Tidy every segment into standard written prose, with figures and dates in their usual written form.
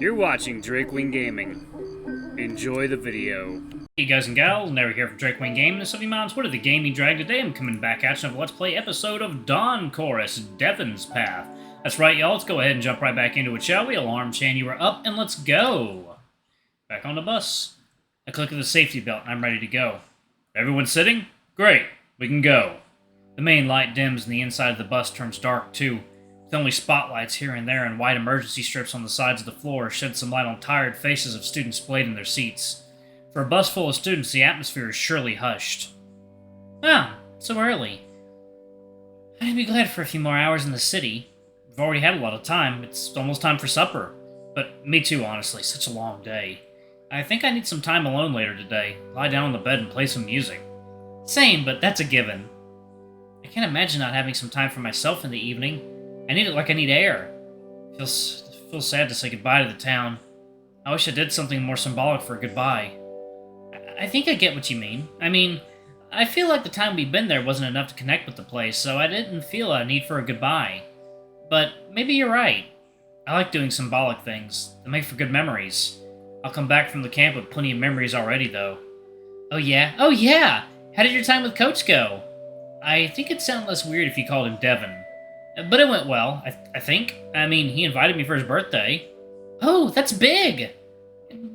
You're watching Drakewing Gaming. Enjoy the video. Hey guys and gals, Never here from Drakewing Gaming. This is on Twitter, the Gaming Drag. Today I'm coming back at you with a Let's Play episode of Dawn Chorus, Devon's Path. That's right, y'all. Let's go ahead and jump right back into it, shall we? Alarm chain, you are up, and let's go. Back on the bus. I click the safety belt, and I'm ready to go. Everyone sitting? Great. We can go. The main light dims, and the inside of the bus turns dark, too. With only spotlights here and there and white emergency strips on the sides of the floor shed some light on tired faces of students splayed in their seats. For a bus full of students, the atmosphere is surely hushed. Ah, so early. I'd be glad for a few more hours in the city. We've already had a lot of time. It's almost time for supper. But me too, honestly. Such a long day. I think I need some time alone later today. Lie down on the bed and play some music. Same, but that's a given. I can't imagine not having some time for myself in the evening. I need it like I need air. Feels sad to say goodbye to the town. I wish I did something more symbolic for a goodbye. I think I get what you mean. I feel like the time we've been there wasn't enough to connect with the place, so I didn't feel a need for a goodbye. But maybe you're right. I like doing symbolic things. They make for good memories. I'll come back from the camp with plenty of memories already, though. Oh yeah? Oh yeah! How did your time with Coach go? I think it'd sound less weird if you called him Devon. But it went well, I think. He invited me for his birthday. Oh, that's big!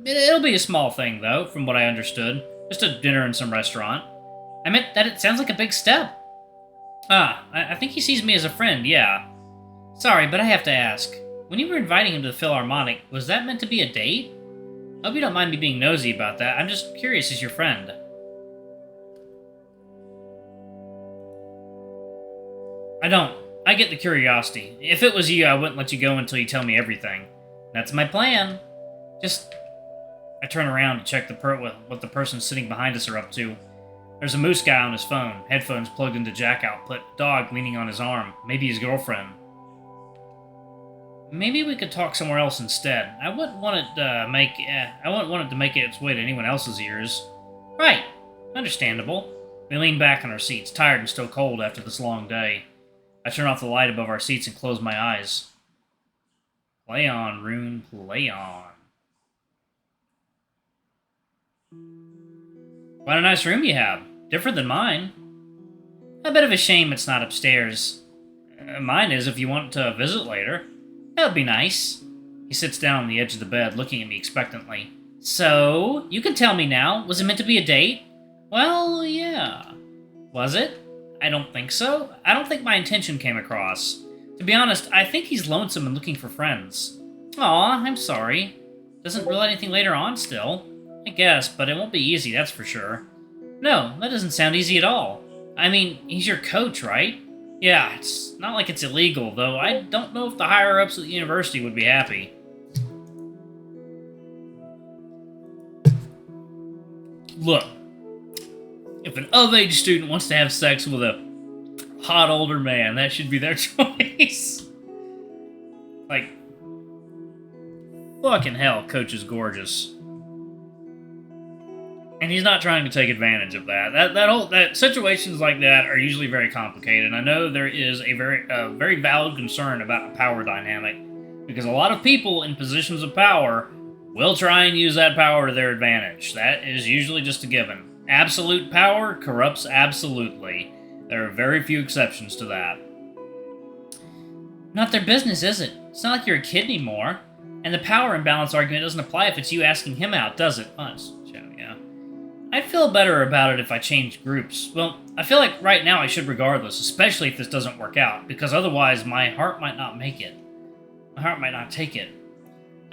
It'll be a small thing, though, from what I understood. Just a dinner in some restaurant. I meant that it sounds like a big step. I think he sees me as a friend, yeah. Sorry, but I have to ask. When you were inviting him to the Philharmonic, was that meant to be a date? I hope you don't mind me being nosy about that. I'm just curious as your friend. I don't. I get the curiosity. If it was you, I wouldn't let you go until you tell me everything. That's my plan. I turn around to check what the person sitting behind us are up to. There's a moose guy on his phone, headphones plugged into jack output, dog leaning on his arm, maybe his girlfriend. Maybe we could talk somewhere else instead. I wouldn't want it to make its way to anyone else's ears. Right. Understandable. We lean back on our seats, tired and still cold after this long day. I turn off the light above our seats and close my eyes. Play on, Rune, play on. What a nice room you have. Different than mine. A bit of a shame it's not upstairs. Mine is if you want to visit later. That would be nice. He sits down on the edge of the bed, looking at me expectantly. So, you can tell me now. Was it meant to be a date? Well, yeah. Was it? I don't think so. I don't think my intention came across. To be honest, I think he's lonesome and looking for friends. Aw, I'm sorry. Doesn't rule out anything later on still. I guess, but it won't be easy, that's for sure. No, that doesn't sound easy at all. He's your coach, right? Yeah, it's not like it's illegal, though I don't know if the higher-ups at the university would be happy. Look, if an of-age student wants to have sex with a hot older man, that should be their choice. Like, fucking hell, Coach is gorgeous. And he's not trying to take advantage of that. That situations like that are usually very complicated. I know there is a very valid concern about a power dynamic, because a lot of people in positions of power will try and use that power to their advantage. That is usually just a given. Absolute power corrupts absolutely. There are very few exceptions to that. Not their business, is it? It's not like you're a kid anymore. And the power imbalance argument doesn't apply if it's you asking him out, does it? Yeah. I'd feel better about it if I changed groups. Well, I feel like right now I should regardless, especially if this doesn't work out, because otherwise my heart might not make it. My heart might not take it.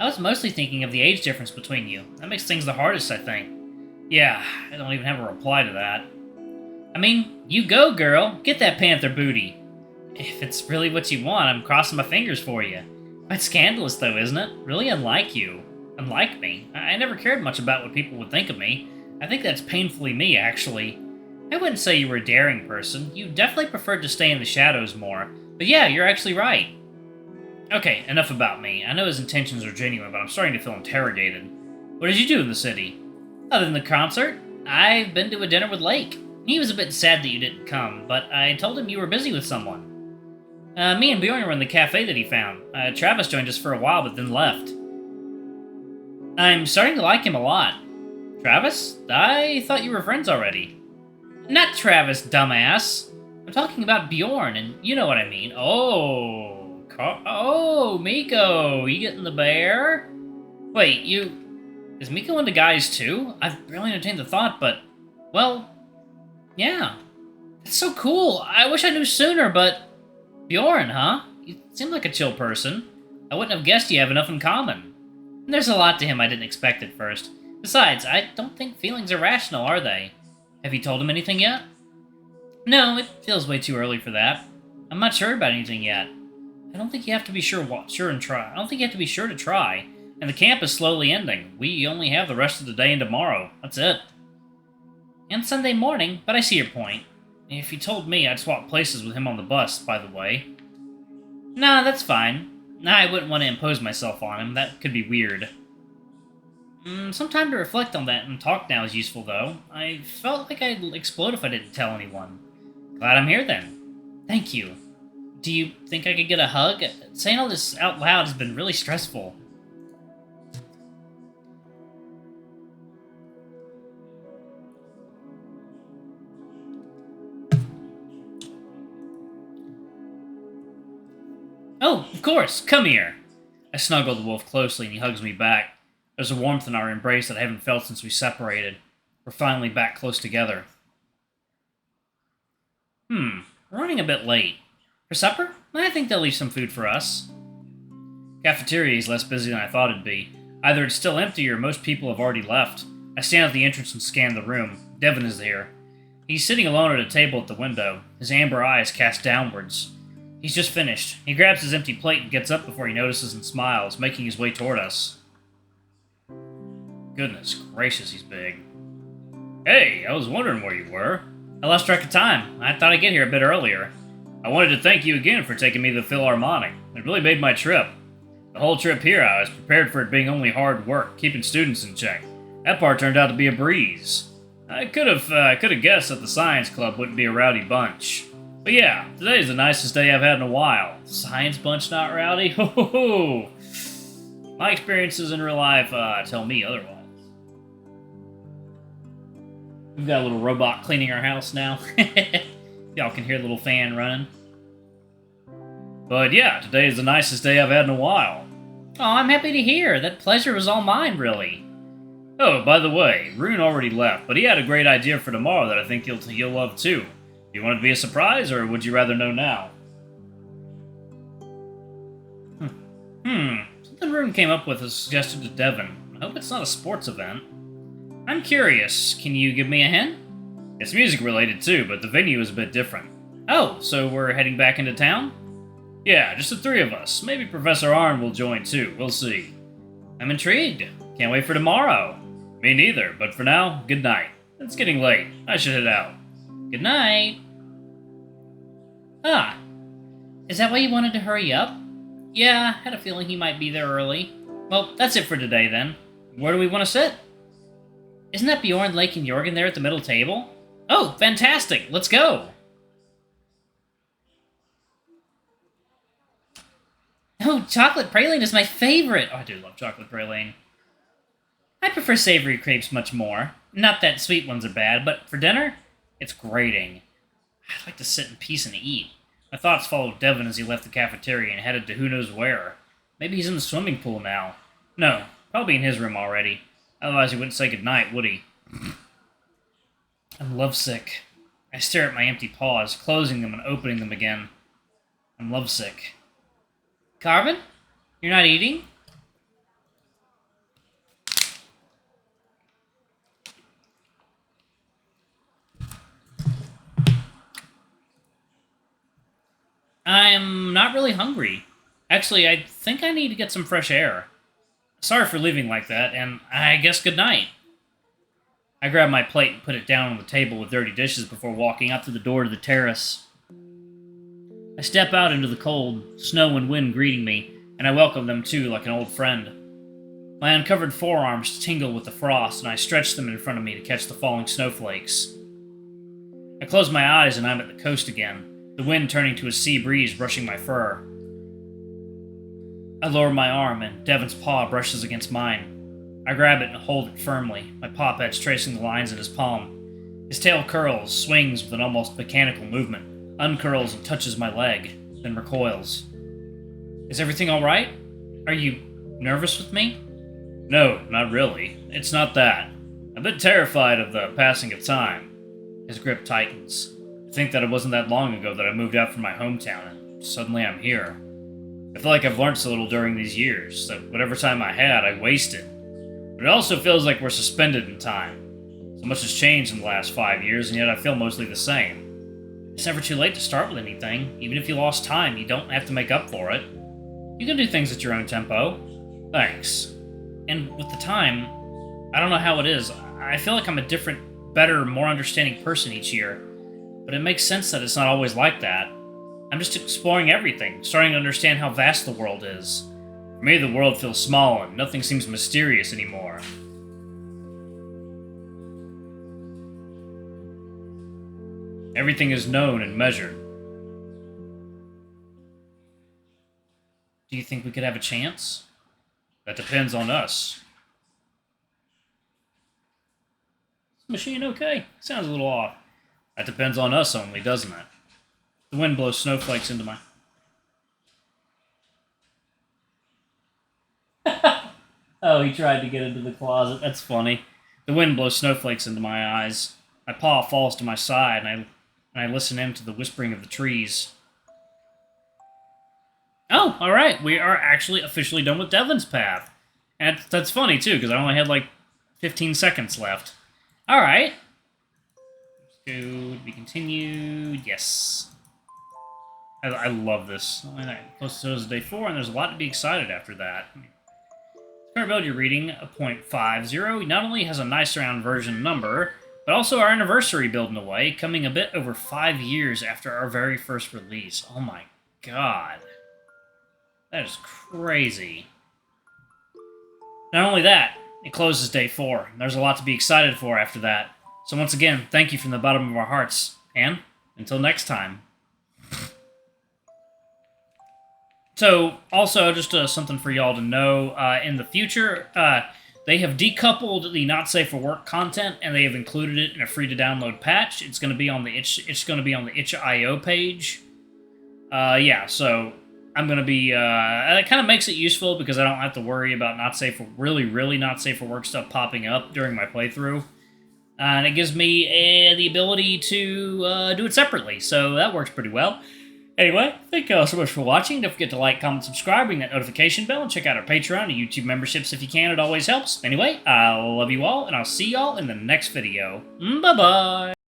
I was mostly thinking of the age difference between you. That makes things the hardest, I think. Yeah, I don't even have a reply to that. You go, girl. Get that panther booty. If it's really what you want, I'm crossing my fingers for you. Quite scandalous, though, isn't it? Really unlike you. Unlike me. I never cared much about what people would think of me. I think that's painfully me, actually. I wouldn't say you were a daring person. You definitely preferred to stay in the shadows more. But yeah, you're actually right. Okay, enough about me. I know his intentions are genuine, but I'm starting to feel interrogated. What did you do in the city? Other than the concert, I've been to a dinner with Lake. He was a bit sad that you didn't come, but I told him you were busy with someone. Me and Bjorn were in the cafe that he found. Travis joined us for a while, but then left. I'm starting to like him a lot. Travis? I thought you were friends already. Not Travis, dumbass. I'm talking about Bjorn, and you know what I mean. Oh, Mikko, you getting the bear? Wait, is Mikko into guys too? I've barely entertained the thought, but, well, yeah. It's so cool. I wish I knew sooner, but Bjorn, huh? You seem like a chill person. I wouldn't have guessed you have enough in common. And there's a lot to him I didn't expect at first. Besides, I don't think feelings are rational, are they? Have you told him anything yet? No, it feels way too early for that. I'm not sure about anything yet. I don't think you have to be sure and try. I don't think you have to be sure to try. And the camp is slowly ending. We only have the rest of the day and tomorrow. That's it. And Sunday morning, but I see your point. If you told me, I'd swap places with him on the bus, by the way. Nah, that's fine. I wouldn't want to impose myself on him. That could be weird. Some time to reflect on that and talk now is useful, though. I felt like I'd explode if I didn't tell anyone. Glad I'm here, then. Thank you. Do you think I could get a hug? Saying all this out loud has been really stressful. Oh, of course. Come here. I snuggle the wolf closely and he hugs me back. There's a warmth in our embrace that I haven't felt since we separated. We're finally back close together. We're running a bit late. For supper? I think they'll leave some food for us. Cafeteria is less busy than I thought it'd be. Either it's still empty or most people have already left. I stand at the entrance and scan the room. Devon is there. He's sitting alone at a table at the window, his amber eyes cast downwards. He's just finished. He grabs his empty plate and gets up before he notices and smiles, making his way toward us. Goodness gracious, he's big. Hey, I was wondering where you were. I lost track of time. I thought I'd get here a bit earlier. I wanted to thank you again for taking me to the Philharmonic. It really made my trip. The whole trip here, I was prepared for it being only hard work, keeping students in check. That part turned out to be a breeze. I could have guessed that the science club wouldn't be a rowdy bunch. But yeah, today's the nicest day I've had in a while. Science bunch not rowdy? Ho ho ho! My experiences in real life tell me otherwise. We've got a little robot cleaning our house now. Y'all can hear the little fan running. But yeah, today is the nicest day I've had in a while. Oh, I'm happy to hear. That pleasure was all mine, really. Oh, by the way, Rune already left, but he had a great idea for tomorrow that I think you'll love too. Do you want it to be a surprise, or would you rather know now? Something Rune came up with is suggested to Devon. I hope it's not a sports event. I'm curious, can you give me a hint? It's music related too, but the venue is a bit different. Oh, so we're heading back into town? Yeah, just the three of us. Maybe Professor Arn will join too, we'll see. I'm intrigued. Can't wait for tomorrow. Me neither, but for now, good night. It's getting late. I should head out. Good night. Ah, is that why you wanted to hurry up? Yeah, had a feeling he might be there early. Well, that's it for today then. Where do we want to sit? Isn't that Bjorn, Lake, and Jorgen there at the middle table? Oh, fantastic! Let's go! Oh, chocolate praline is my favorite! Oh, I do love chocolate praline. I prefer savory crepes much more. Not that sweet ones are bad, but for dinner, it's grating. I'd like to sit in peace and eat. My thoughts followed Devon as he left the cafeteria and headed to who knows where. Maybe he's in the swimming pool now. No, probably in his room already. Otherwise he wouldn't say goodnight, would he? I'm lovesick. I stare at my empty paws, closing them and opening them again. I'm lovesick. Carvine? You're not eating? I'm not really hungry. Actually, I think I need to get some fresh air. Sorry for leaving like that, and I guess good night. I grab my plate and put it down on the table with dirty dishes before walking up to the door to the terrace. I step out into the cold, snow and wind greeting me, and I welcome them too like an old friend. My uncovered forearms tingle with the frost, and I stretch them in front of me to catch the falling snowflakes. I close my eyes and I'm at the coast again, the wind turning to a sea breeze brushing my fur. I lower my arm and Devon's paw brushes against mine. I grab it and hold it firmly, my paw pets tracing the lines in his palm. His tail curls, swings with an almost mechanical movement, uncurls and touches my leg, then recoils. Is everything alright? Are you nervous with me? No, not really. It's not that. I'm a bit terrified of the passing of time. His grip tightens. I think that it wasn't that long ago that I moved out from my hometown, and suddenly I'm here. I feel like I've learned so little during these years, that whatever time I had, I wasted. But it also feels like we're suspended in time. So much has changed in the last 5 years, and yet I feel mostly the same. It's never too late to start with anything. Even if you lost time, you don't have to make up for it. You can do things at your own tempo. Thanks. And with the time, I don't know how it is. I feel like I'm a different, better, more understanding person each year. But it makes sense that it's not always like that. I'm just exploring everything, starting to understand how vast the world is. For me, the world feels small and nothing seems mysterious anymore. Everything is known and measured. Do you think we could have a chance? That depends on us. Is the machine okay? Sounds a little off. That depends on us only, doesn't it? The wind blows snowflakes into my... Oh, he tried to get into the closet. That's funny. The wind blows snowflakes into my eyes. My paw falls to my side, and I listen in to the whispering of the trees. Oh, alright. We are actually officially done with Devon's path. And that's funny, too, because I only had, like, 15 seconds left. Alright. To be continued. Yes. I love this. Close to day 4, and there's a lot to be excited after that. Current build you're reading, a 0.50, not only has a nice round version number, but also our anniversary build in a way, coming a bit over 5 years after our very first release. Oh my god. That is crazy. Not only that, it closes day 4. There's a lot to be excited for after that. So once again, thank you from the bottom of our hearts. And until next time. So, also, just something for y'all to know, in the future, they have decoupled the not safe for work content, and they have included it in a free-to-download patch. It's going to be on the itch.io page. Yeah, so I'm going to be, it kind of makes it useful because I don't have to worry about not safe for, really not safe for work stuff popping up during my playthrough. And it gives me the ability to do it separately, so that works pretty well. Anyway, thank you all so much for watching. Don't forget to like, comment, subscribe, ring that notification bell, and check out our Patreon and YouTube memberships if you can. It always helps. Anyway, I love you all, and I'll see y'all in the next video. Bye-bye!